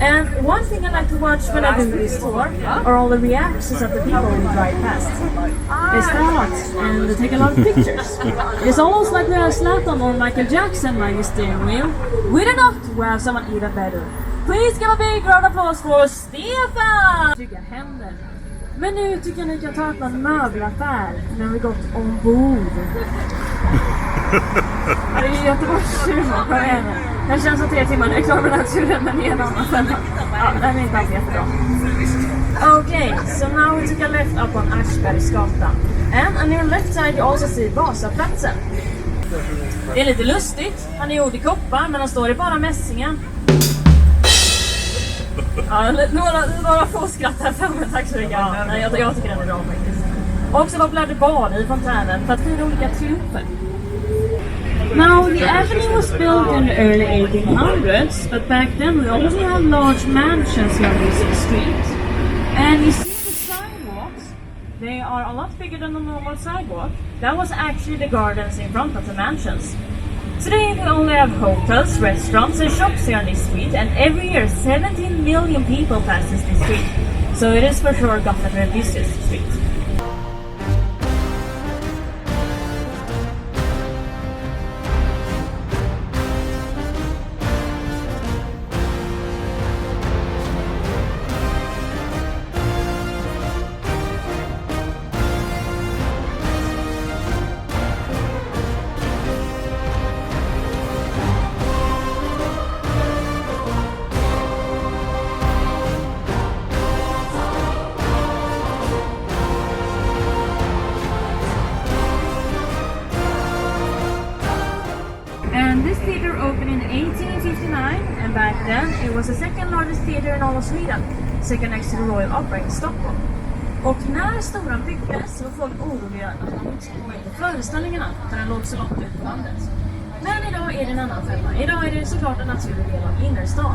And one thing I like to watch when I do this tour are all the reactions of the people who drive past. They stop and they take a lot of pictures. It's almost like we have Zlatan or Michael Jackson behind the steering wheel. We do not, we have someone even better. Please give a big round of applause for Stefan! Trygga händer. Men nu tycker jag ni kan ta en möbelaffär när vi gått ombord. Det är Göteborgs-humor på en. Det känns som 3 timmar, det är klar med den här turen, men det är en annan femma. Ja, det är inte alltid jättebra. Okay, so now we took a left up on Aschbergsgatan. And on your left side you also see Vasaplatsen. Det är lite lustigt, han är gjord i koppar men han står i bara mässingen. Ja, några få skrattar för mig, tack så mycket. Ja, nej, jag tycker den är bra faktiskt. Och så var blödde bad i fontänen för att 4 olika triumfer. Now, the avenue was built in the early 1800s, but back then we only had large mansions on this street. And you see the sidewalks, they are a lot bigger than the normal sidewalk. That was actually the gardens in front of the mansions. Today we only have hotels, restaurants and shops here on this street, and every year 17 million people passes this street. So it is for sure Gothenburg's busiest street. And this theater opened in 1859, and back then it was the second largest theater in all of Sweden, second next to the Royal Opera in Stockholm. Och när Storan byggdes så var folk oroliga att man inte skulle komma in på föreställningarna för den låg så långt ut på landet. Men idag är det en annan femma. Idag är det såklart en naturlig del av innerstan.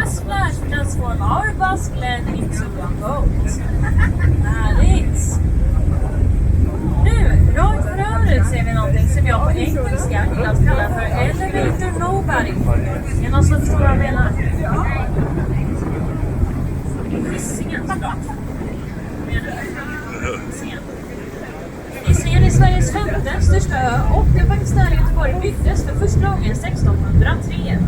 Splash transform our bus blend into a boat. Härligt! Nu, rakt förövrigt ser vi någonting som jag på engelska gillar att kalla för Elevator Nobody. Är någon som förstår vad jag menar? Hisingen såklart. Hisingen är Sveriges 5:e största ö och den faktiskt där Göteborg byggdes för första gången 1603.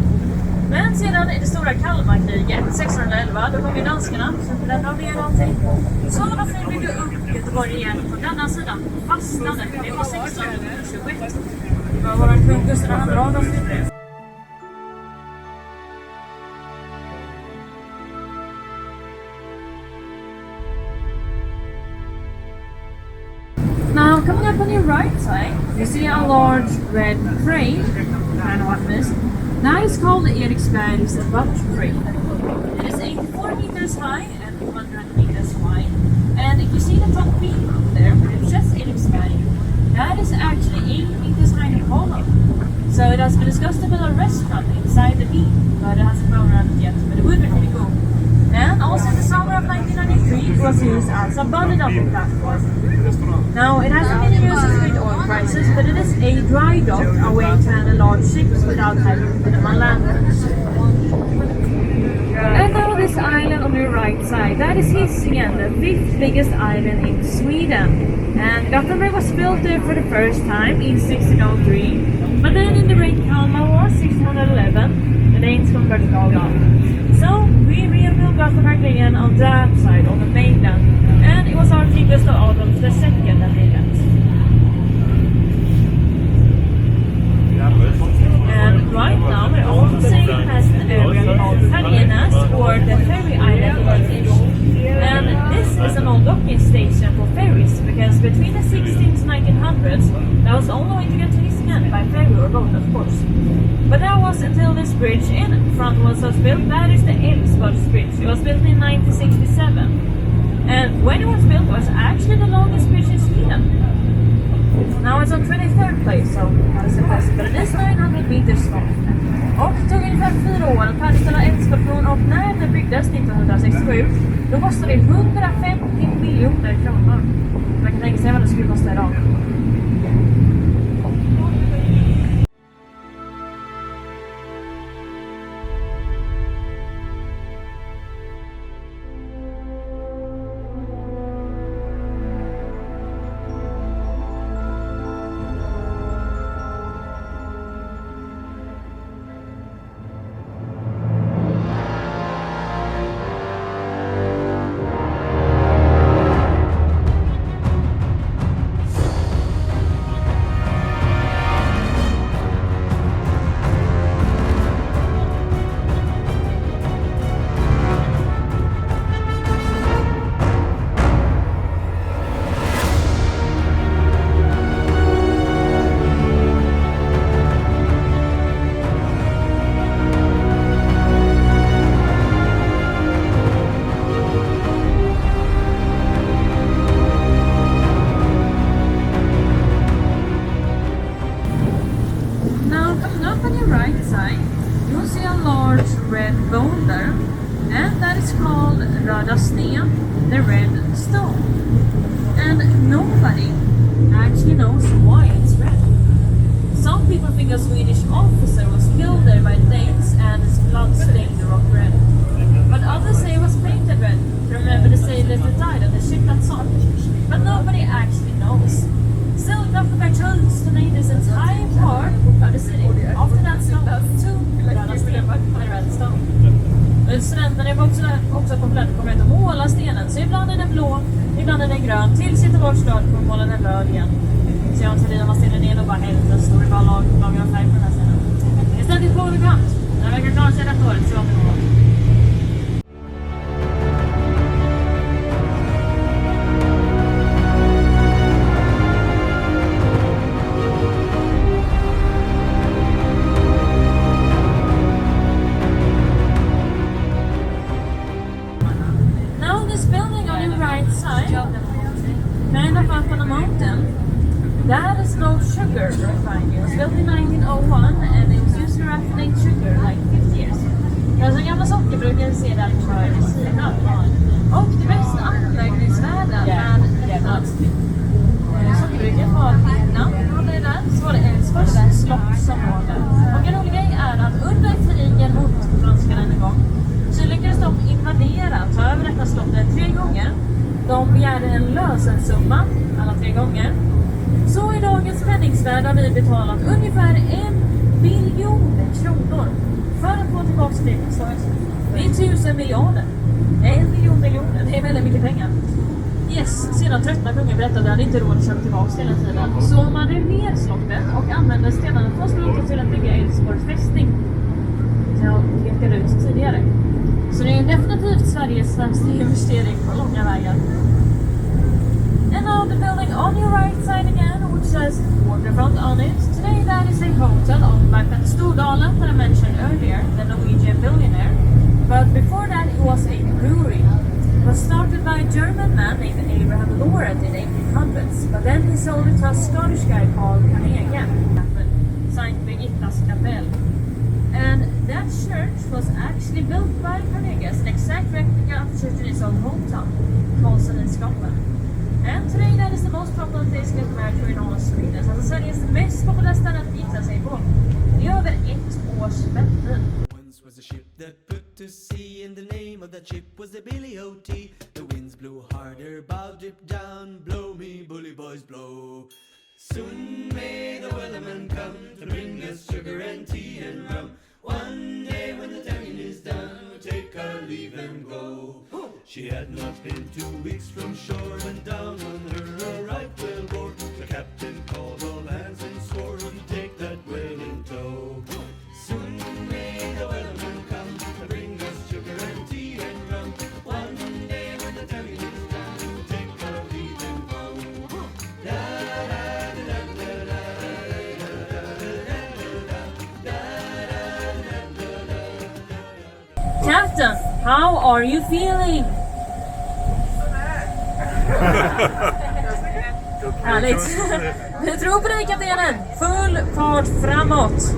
Men sedan i det stora Kalmarkriget 1611, då kom ju danskarna, så där drar ner allting. Så då får vi bygga upp Göteborg igen på denna sidan, fastnade. Det var 1621. Det var våran kung Gustav II Adolf. up on your right side, you see a large red crane, kind of what it is. That is called the Eriksberg's butt crane. It is 84 meters high and 100 meters wide. And if you see the top beam up there, it says Eriksberg, that is actually 8 meters high in Volvo. So it has been discussed to build a restaurant inside the beam, but it hasn't been around yet, but it would be pretty cool. And also in the summer of 1993, it was used as a body dumping platform. Now, it hasn't been used as great oil prices, but it is a dry dock, a way to handle large ships without having to put them on land. And now this island on your right side, that is Hisingen, the 5th biggest island in Sweden. And Gothenburg was built there for the first time in 1603, but then in the Great Kalmar War 1611, the Danes converted all gone. So we rebuilt Gothenburg again on that side, on the mainland, and it was our King Gustav Adolf II that did that. And right now we're also sailing past an area called Färjenas, or the ferry island in English. And this is an old docking station for ferries, because between the 16th and 1900s, that was the only way to get to Hisingen by ferry or boat, of course. But that was until this bridge in front was built. That is the Amphibious bridge. It was built in 1967. And when it was built, it was actually the longest bridge in Sweden. Now it's on 23rd place, so that's impressive. But it is 900 meters long. Och det tog ungefär 4 år att färdigställa explosion, och när den byggdes 1967, då kostade det 150 miljoner kronor. Man kan tänka sig vad det skulle kosta idag. The red stone. And nobody actually knows why it's red. Some people think a Swedish officer was killed there by Danes and his blood stained the rock red. But others say it was painted red. Remember the sailors that died on the ship that sunk. But nobody actually knows. Still, Gothenburg chose to name this entire part of the city after that stone to the red stone. Studenterna är också populärt att komma ut och måla stenen. Så ibland är den blå, ibland är den grön. Tills Göteborg stad kommer måla den röd igen. Så jag inte man stenen ner och bara hälften stor. Det bara lagar färg på den här stenen. Det är ständigt påverkant. Den verkar klara sig rätt året, så jag inte. Kind of up on a mountain. That is no sugar refinery. It was built in 1901 and it was used to raffinate sugar like 50 years. Det är alltså en gamla sockerbrukare ser där för sidan. Och det bästa anläggningsvärden med detta sockerbruket var innan vi hade det där, så var det Älvsborgs slottsområde. Och en rolig grej är att under krigen mot franskarna en gång så lyckades de invadera, ta över detta slottet 3 gånger. De begärde en lösensumma alla 3 gånger. Så i dagens penningsvärde har vi betalat ungefär 1 biljon kronor för att få tillbaka det. Det är 1000 miljoner. 1 miljon miljoner, det är väldigt mycket pengar. Yes, sedan tröttna kungen berättade att han inte råd att köpa tillbaka hela tiden. Så man rev ner slottet och använde stenarna på slottet till att bygga Älvsborgs fästning. Jag pekade ut tidigare. Så det är definitivt Sveriges största investering på långa vägar. And now the building on your right side again, says waterfront on it. Today that is a hotel owned by Petter Stordalen that I mentioned earlier, the Norwegian billionaire. But before that it was a brewery. It was started by a German man named Abraham Loret in 1800s, but then he sold it to a Scottish guy called Carnegie, Saint Birgittas Kapell. And that church was actually built by Carnegie as an exact replica of the church in his own hometown, Colson in Scotland. And today that is the most popular place to get married to in all of Sweden. Så alltså Sverige är det mest populära stället att gifta sig på. Det är över ett års väntan. Once was a ship that put to sea, and the name of that ship was the Billy O.T. The winds blew harder, bow dip down, blow me bully boys blow. Soon may the weatherman come to bring us sugar and tea and rum. One day when the telling is done, we'll take our leave and go. She had not been 2 weeks from shore when down on her a right whale bore. The captain called all hands and swore he'd take that whale in tow. Soon may the weatherman come to bring us sugar and tea and rum. One day when the telling is done, we'll take our leave and go. Da da da da da da. Captain, how are you feeling? Härligt. Vi tror på dig kaptenen. Full fart framåt.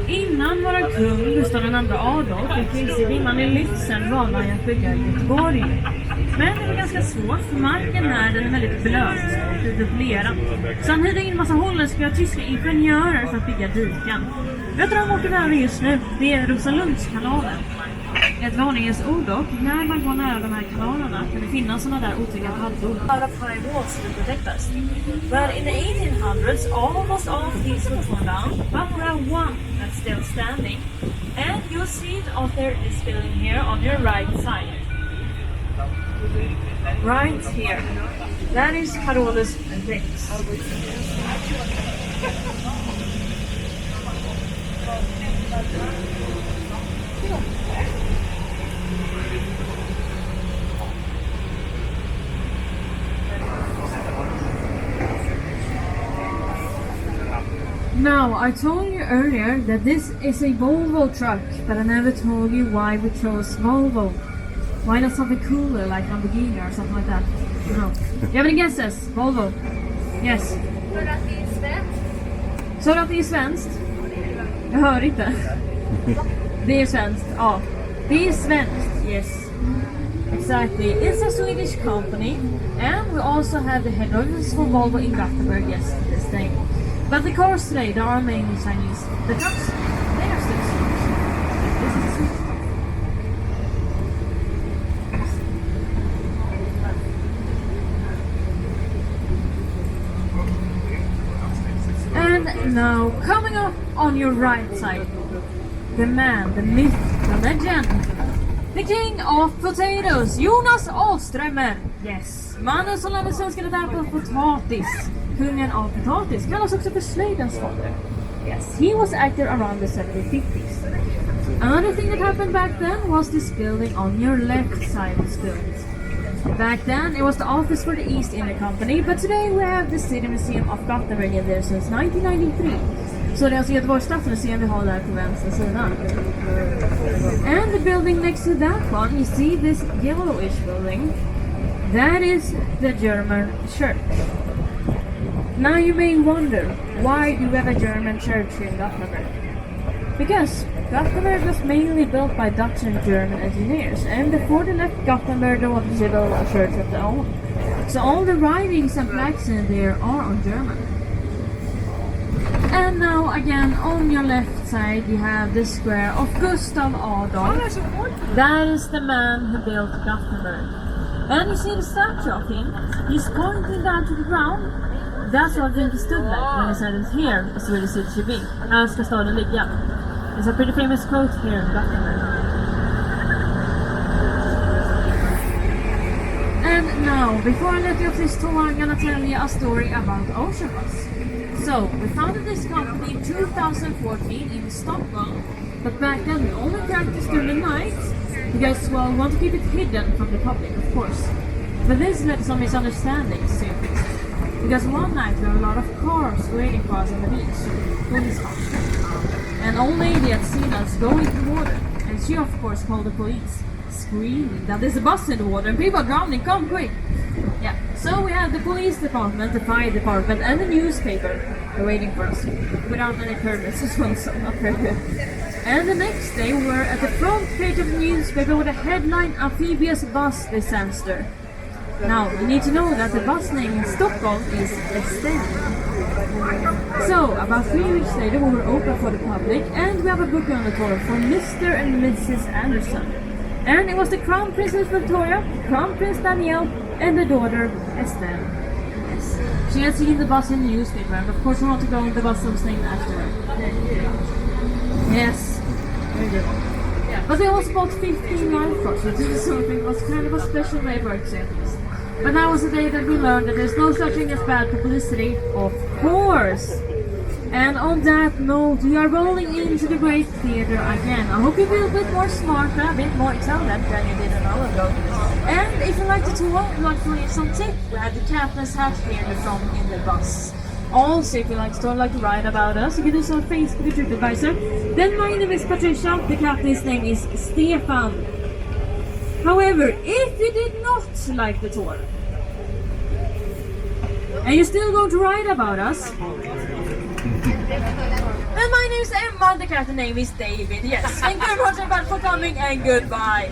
Innan våran kung Gustav II Adolf fick krigsvinnan i Lützen valde han att bygga Göteborg. Men det var ganska svårt för marken här den är väldigt blöt och lite flera. Så han hyrde in massa holländska och tyska ingenjörer för att bygga diken. Jag tror vart det är just nu, det är Rosalundskanalen. Ett varningens ord dock, när man går nära de här kanalerna kan det finnas sådana där otrygga paddor. Out of high walls to protect us. But in the 1800s, almost all of these were torn down, but we have one that's still standing. And you'll see it out there in this building here on your right side. Right here. That is Carolus Rex. Now, I told you earlier that this is a Volvo truck, but I never told you why we chose Volvo. Why not something cooler like Lamborghini or something like that? You know. You have any guesses? Volvo? Yes. För att det är svenskt. Så att det är svenskt? Jag hör inte. Det är svenskt, ja. Det är svenskt, yes. Exactly. It's a Swedish company, and we also have the head office for Volvo in Gothenburg, yes, this thing. But the cars today, they are mainly Chinese. The trucks, they are still Swedish. This is Swedish. And now, coming up on your right side, the man, the myth, the legend, the king of potatoes, Jonas Åströmer. Yes, mannen som lärde svenskarna där på potatis. Kungen av potatis kallas också för slöjdens fader. Yes, he was active around the 1750s. Another thing that happened back then was this building on your left side was built. Back then it was the office for the East India Company, but today we have the City Museum of Gothenburg in there since 1993. Så det är alltså Göteborgs stadsmuseum vi har där på vänster sida. And the building next to that one, you see this yellowish building. That is the German church. Now you may wonder, why do we have a German church in Gothenburg? Because Gothenburg was mainly built by Dutch and German engineers, and before they left Gothenburg they wanted to build a church of their own. So all the writings and plaques in there are on German. And now again on your left side you have the square of Gustav Adolf. That is the man who built Gothenburg. And you see the statue of him, he's pointing down to the ground. That's what he stood like when he said it's here is where the city should be. Här ska staden ligga. It's a pretty famous quote here in Gothenburg. And now, before I let you off this tour, I'm gonna tell you a story about Oceanbus. So, we founded this company in 2014 in Stockholm, but back then we only practiced during the night because, well, we want to keep it hidden from the public, of course. But this led to some misunderstandings, because one night there were a lot of cars waiting for us on the beach, police cars. And old lady had seen us go into the water, and she of course called the police, screaming that there's a bus in the water and people are drowning, come quick! Yeah, so we had the police department, the fire department, and the newspaper waiting for us, without any permits as well, so not very good. And the next day we were at the front page of the newspaper with a headline, Amphibious bus disaster. Now, you need to know that the bus name in Stockholm is Estelle. So, about 3 weeks later we were open for the public, and we have a book on the tour for Mr. and Mrs. Anderson. And it was the Crown Princess Victoria, Crown Prince Daniel, and the daughter Estelle. Yes. She had seen the bus in the newspaper, and of course we want to go on the bus that was named after her. Yes, very good. But they also bought 15 lifeboats, which is something that was kind of a special day for examples. But now was the day that we learned that there's no such thing as bad publicity, of course. And on that note, we are rolling into the Great Theatre again. I hope you feel a bit more smarter, a bit more intelligent than you did an hour ago. And if you like the tour, we'd like to leave some tip. We have the captain's hat here in the front in the bus. Also, if you like to like to write about us, you can do so on Facebook or TripAdvisor. Then my name is Patricia, the captain's name is Stefan. However, if you did not like the tour, and you're still going to write about us, and my name is Emma, the captain's name is David. Yes, thank you very much everybody for coming, and goodbye.